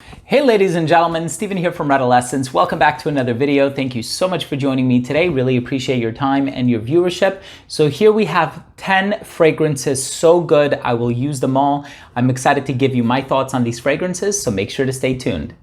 Hey ladies and gentlemen, Steven here from Redolessence. Welcome back to another video. Thank you so much for joining me today. Really appreciate your time and your viewership. So here we have 10 fragrances so good I will use them all. I'm excited to give you my thoughts on these fragrances, so make sure to stay tuned.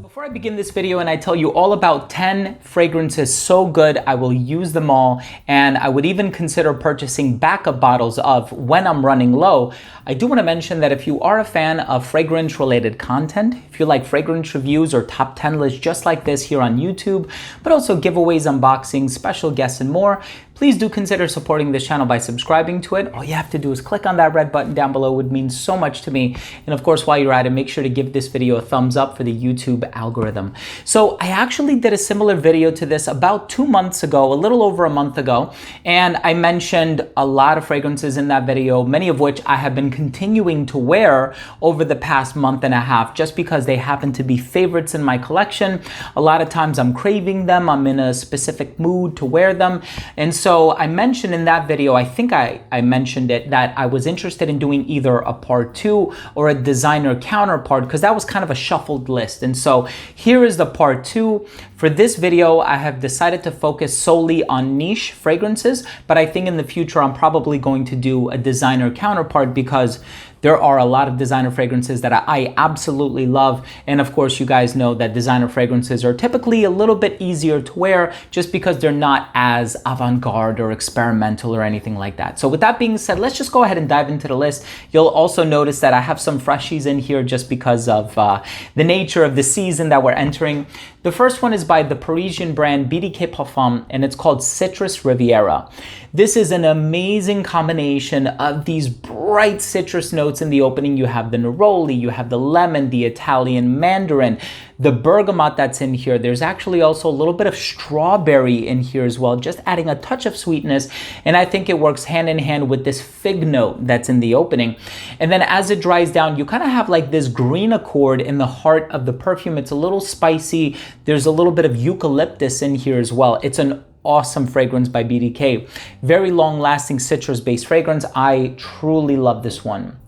Before I begin this video and I tell you all about 10 fragrances so good I will use them all, and I would even consider purchasing backup bottles of when I'm running low, I do want to mention that if you are a fan of fragrance related content, if you like fragrance reviews or top 10 lists just like this here on YouTube, but also giveaways, unboxings, special guests and more, please do consider supporting this channel by subscribing to it. All you have to do is click on that red button down below. It would mean so much to me. And of course, while you're at it, make sure to give this video a thumbs up for the YouTube algorithm. So I actually did a similar video to this about 2 months ago, a little over a month ago. And I mentioned a lot of fragrances in that video, many of which I have been continuing to wear over the past month and a half, just because they happen to be favorites in my collection. A lot of times I'm craving them. I'm in a specific mood to wear them. And so I mentioned in that video, I think I mentioned it, that I was interested in doing either a part 2 or a designer counterpart, because that was kind of a shuffled list. And so here is the part 2. For this video, I have decided to focus solely on niche fragrances, but I think in the future, I'm probably going to do a designer counterpart because there are a lot of designer fragrances that I absolutely love. And of course, you guys know that designer fragrances are typically a little bit easier to wear just because they're not as avant-garde or experimental or anything like that. So with that being said, let's just go ahead and dive into the list. You'll also notice that I have some freshies in here just because of the nature of the season that we're entering. The first one is by the Parisian brand DKNY Parfums, and it's called Citrus Riviera. This is an amazing combination of these bright citrus notes in the opening. You have the neroli, you have the lemon, the Italian mandarin, the bergamot that's in here. There's actually also a little bit of strawberry in here as well, just adding a touch of sweetness. And I think it works hand in hand with this fig note that's in the opening. And then as it dries down, you kind of have like this green accord in the heart of the perfume. It's a little spicy. There's a little bit of eucalyptus in here as well. It's an awesome fragrance by BDK. Very long-lasting citrus-based fragrance. I truly love this one.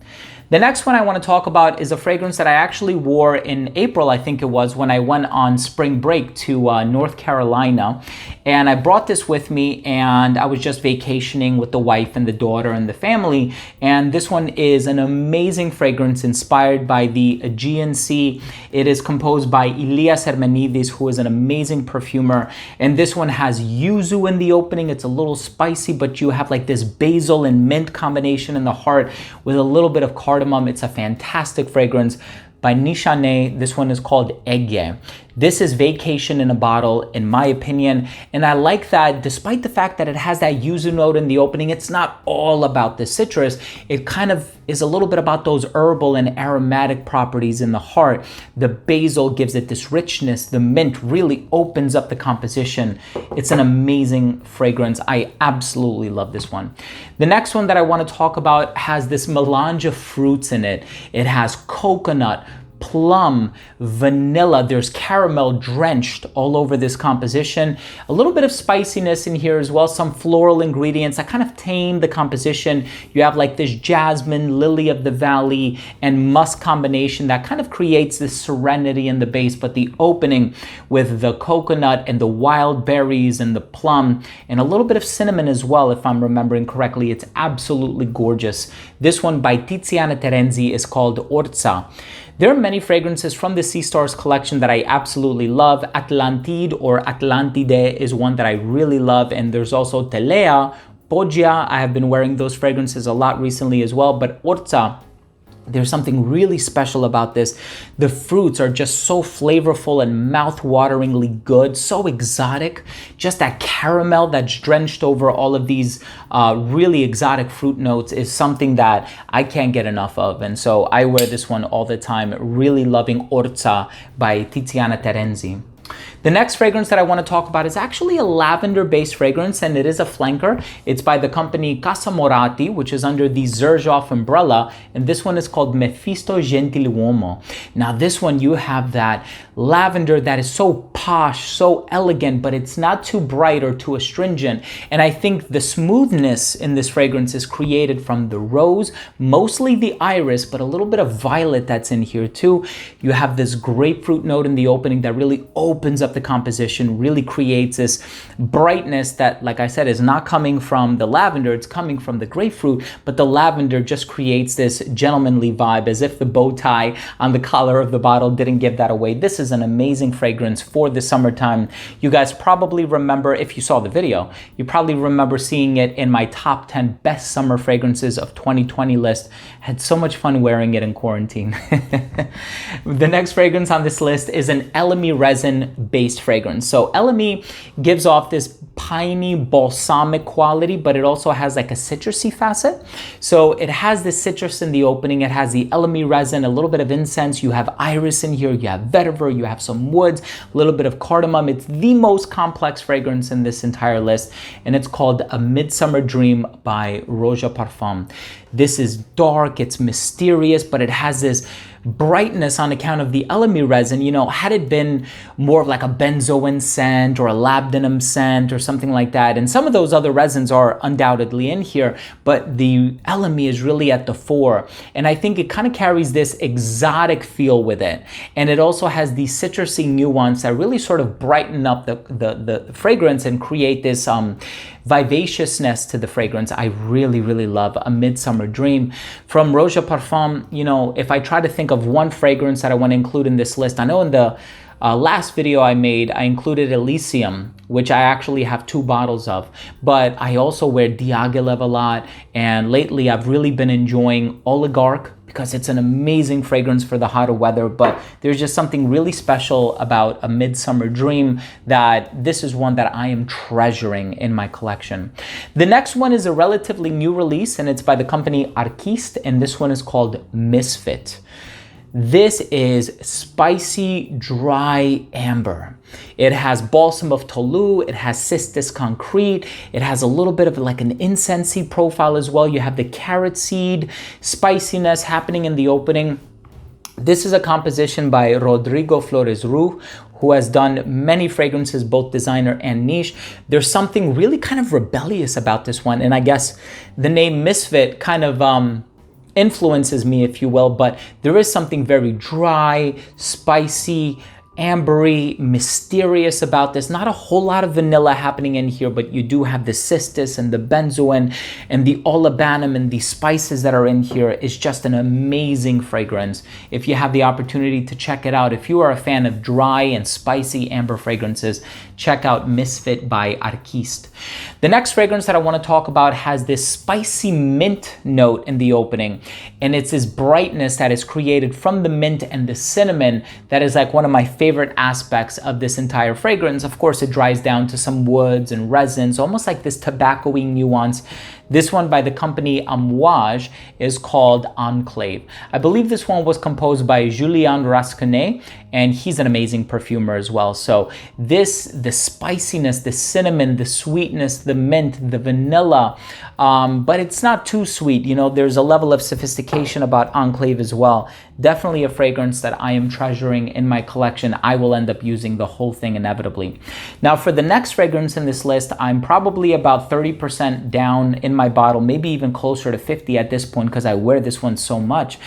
The next one I want to talk about is a fragrance that I actually wore in April, I think it was, when I went on spring break to North Carolina. And I brought this with me, and I was just vacationing with the wife and the daughter and the family. And this one is an amazing fragrance inspired by the Aegean Sea. It is composed by Ilias Hermenidis, who is an amazing perfumer. And this one has yuzu in the opening. It's a little spicy, but you have like this basil and mint combination in the heart with a little bit of cardamom. It's a fantastic fragrance by Natasha Nay. This one is called Egg. This is vacation in a bottle, in my opinion. And I like that despite the fact that it has that yuzu note in the opening, it's not all about the citrus. It kind of is a little bit about those herbal and aromatic properties in the heart. The basil gives it this richness. The mint really opens up the composition. It's an amazing fragrance. I absolutely love this one. The next one that I want to talk about has this melange of fruits in it. It has coconut, plum, vanilla. There's caramel drenched all over this composition. A little bit of spiciness in here as well. Some floral ingredients that kind of tame the composition. You have like this jasmine, lily of the valley, and musk combination that kind of creates this serenity in the base. But the opening with the coconut and the wild berries and the plum and a little bit of cinnamon as well, if I'm remembering correctly, it's absolutely gorgeous. This one by Tiziana Terenzi is called Orza. There are many fragrances from the Sea Stars collection that I absolutely love. Atlantide or Atlantide is one that I really love. And there's also Telea, Poggia. I have been wearing those fragrances a lot recently as well. But Orza, there's something really special about this. The fruits are just so flavorful and mouth-wateringly good, so exotic. Just that caramel that's drenched over all of these really exotic fruit notes is something that I can't get enough of. And so I wear this one all the time, really loving Orza by Tiziana Terenzi. The next fragrance that I want to talk about is actually a lavender-based fragrance, and it is a flanker. It's by the company Casa Morati, which is under the Xerjoff umbrella, and this one is called Mephisto Gentiluomo. Now this one, you have that lavender that is so posh, so elegant, but it's not too bright or too astringent. And I think the smoothness in this fragrance is created from the rose, mostly the iris, but a little bit of violet that's in here too. You have this grapefruit note in the opening that really opens up the composition, really creates this brightness that, like I said, is not coming from the lavender, it's coming from the grapefruit, but the lavender just creates this gentlemanly vibe, as if the bow tie on the collar of the bottle didn't give that away. This is an amazing fragrance for the summertime. You guys probably remember, if you saw the video, you probably remember seeing it in my top 10 best summer fragrances of 2020 list. Had so much fun wearing it in quarantine. The next fragrance on this list is an elemi resin based fragrance. So elemi gives off this piney balsamic quality, but it also has like a citrusy facet. So it has the citrus in the opening, it has the elemi resin, a little bit of incense, you have iris in here, you have vetiver, you have some woods, a little bit of cardamom. It's the most complex fragrance in this entire list, and it's called A Midsummer Dream by Roja Parfum. This is dark, it's mysterious, but it has this brightness on account of the elemi resin. You know, had it been more of like a benzoin scent or a labdanum scent or something like that, and some of those other resins are undoubtedly in here, but the elemi is really at the fore, and I think it kind of carries this exotic feel with it, and it also has the citrusy nuance that really sort of brighten up the fragrance and create this vivaciousness to the fragrance. I really, really love A Midsummer Dream from Roja Parfum. You know, if I try to think of one fragrance that I want to include in this list, I know in the last video I made, I included Elysium, which I actually have 2 bottles of, but I also wear Diaghilev a lot, and lately I've really been enjoying Oligarch, because it's an amazing fragrance for the hotter weather, but there's just something really special about A Midsummer Dream that this is one that I am treasuring in my collection. The next one is a relatively new release, and it's by the company Artiste, and this one is called Misfit. This is spicy, dry amber. It has balsam of Toulouse, it has cistus concrete, it has a little bit of like an incensey profile as well. You have the carrot seed spiciness happening in the opening. This is a composition by Rodrigo Flores Ru, who has done many fragrances, both designer and niche. There's something really kind of rebellious about this one, and I guess the name Misfit kind of influences me, if you will, but there is something very dry, spicy, ambery, mysterious about this. Not a whole lot of vanilla happening in here, but you do have the cistus and the benzoin and the olibanum, and the spices that are in here is just an amazing fragrance. If you have the opportunity to check it out, if you are a fan of dry and spicy amber fragrances, check out Misfit by Artiste. The next fragrance that I want to talk about has this spicy mint note in the opening, and it's this brightness that is created from the mint and the cinnamon that is like one of my favorite aspects of this entire fragrance. Of course, it dries down to some woods and resins, almost like this tobacco-y nuance. This one by the company Amouage is called Enclave. I believe this one was composed by Julien Rasconet, and he's an amazing perfumer as well. So the spiciness, the cinnamon, the sweetness, the mint, the vanilla, but it's not too sweet. You know, there's a level of sophistication about Enclave as well. Definitely a fragrance that I am treasuring in my collection. I will end up using the whole thing inevitably. Now for the next fragrance in this list, I'm probably about 30% down in my bottle, maybe even closer to 50 at this point, because I wear this one so much.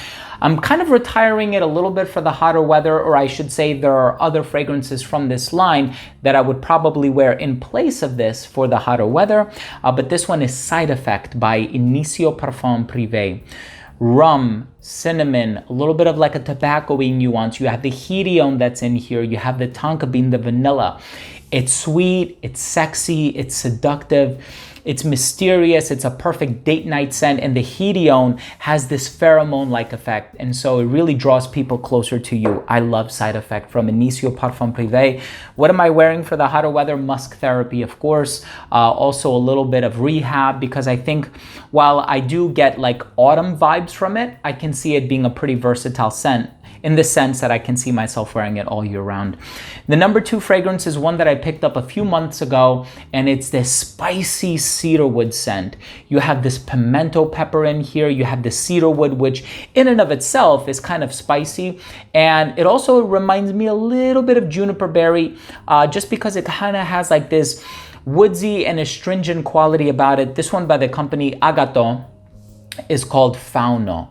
I'm kind of retiring it a little bit for the hotter weather, or I should say there are other fragrances from this line that I would probably wear in place of this for the hotter weather, but this one is Side Effect by Inicio Parfum Privé. Rum, cinnamon, a little bit of like a tobacco-y nuance. You have the hedione that's in here. You have the tonka bean, the vanilla. It's sweet, it's sexy, it's seductive. It's mysterious, it's a perfect date night scent, and the hedione has this pheromone-like effect, and so it really draws people closer to you. I love Side Effect from Inicio Parfum Privé. What am I wearing for the hotter weather? Musk Therapy, of course. Also a little bit of Rehab, because I think while I do get like autumn vibes from it, I can see it being a pretty versatile scent. in the sense that I can see myself wearing it all year round. The number 2 fragrance is one that I picked up a few months ago, and it's this spicy cedarwood scent. You have this pimento pepper in here, you have the cedarwood, which in and of itself is kind of spicy, and it also reminds me a little bit of juniper berry, just because it kind of has like this woodsy and astringent quality about it. This one by the company Agato is called Fauno.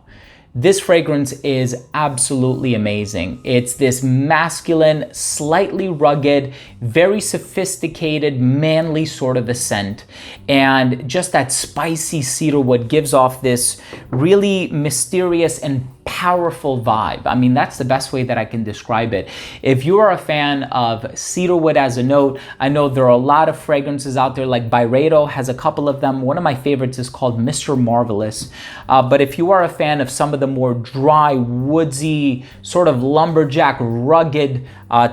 This fragrance is absolutely amazing. It's this masculine, slightly rugged, very sophisticated, manly sort of a scent. And just that spicy cedarwood gives off this really mysterious and powerful vibe. I mean, that's the best way that I can describe it. If you are a fan of cedarwood as a note, I know there are a lot of fragrances out there, like Byredo has a couple of them. One of my favorites is called Mr. Marvelous. But if you are a fan of some of the more dry, woodsy, sort of lumberjack, rugged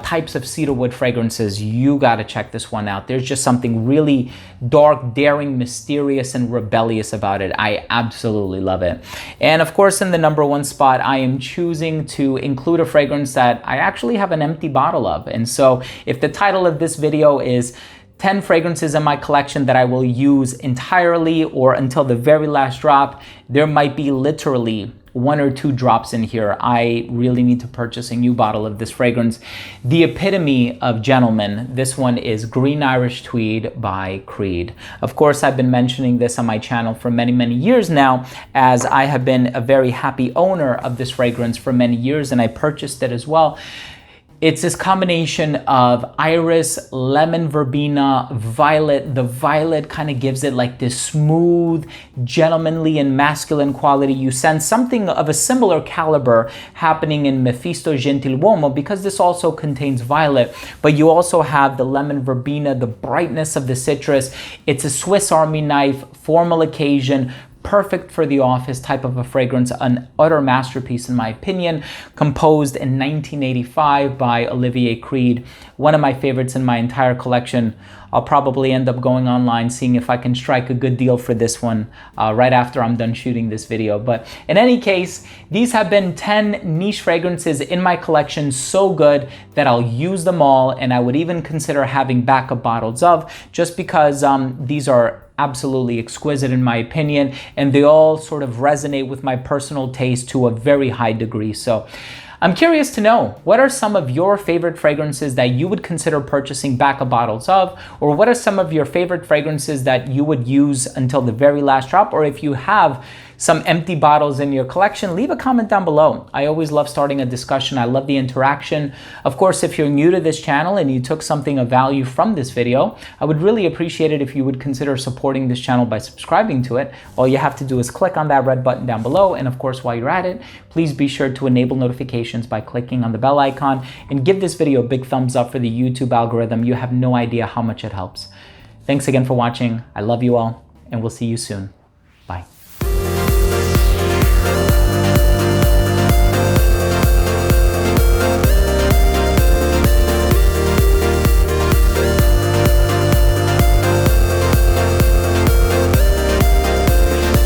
types of cedarwood fragrances, you gotta check this one out. There's just something really dark, daring, mysterious, and rebellious about it. I absolutely love it. And of course, in the number 1 spot, I am choosing to include a fragrance that I actually have an empty bottle of. And so if the title of this video is 10 fragrances in my collection that I will use entirely or until the very last drop, there might be literally 1 or 2 drops in here. I really need to purchase a new bottle of this fragrance. The epitome of gentleman. This one is Green Irish Tweed by Creed. Of course, I've been mentioning this on my channel for many, many years now, as I have been a very happy owner of this fragrance for many years, and I purchased it as well. It's this combination of iris, lemon verbena, violet. The violet kind of gives it like this smooth, gentlemanly and masculine quality. You sense something of a similar caliber happening in Mephisto Gentiluomo because this also contains violet, but you also have the lemon verbena, the brightness of the citrus. It's a Swiss Army knife, formal occasion, perfect for the office type of a fragrance, an utter masterpiece in my opinion, composed in 1985 by Olivier Creed, one of my favorites in my entire collection. I'll probably end up going online seeing if I can strike a good deal for this one right after I'm done shooting this video. But in any case, these have been 10 niche fragrances in my collection, so good that I'll use them all, and I would even consider having backup bottles of, just because these are absolutely exquisite in my opinion, and they all sort of resonate with my personal taste to a very high degree. So I'm curious to know, what are some of your favorite fragrances that you would consider purchasing backup bottles of? Or what are some of your favorite fragrances that you would use until the very last drop? Or if you have some empty bottles in your collection, leave a comment down below. I always love starting a discussion. I love the interaction. Of course, if you're new to this channel and you took something of value from this video, I would really appreciate it if you would consider supporting this channel by subscribing to it. All you have to do is click on that red button down below. And of course, while you're at it, please be sure to enable notifications by clicking on the bell icon and give this video a big thumbs up for the YouTube algorithm. You have no idea how much it helps. Thanks again for watching. I love you all, and we'll see you soon. Bye.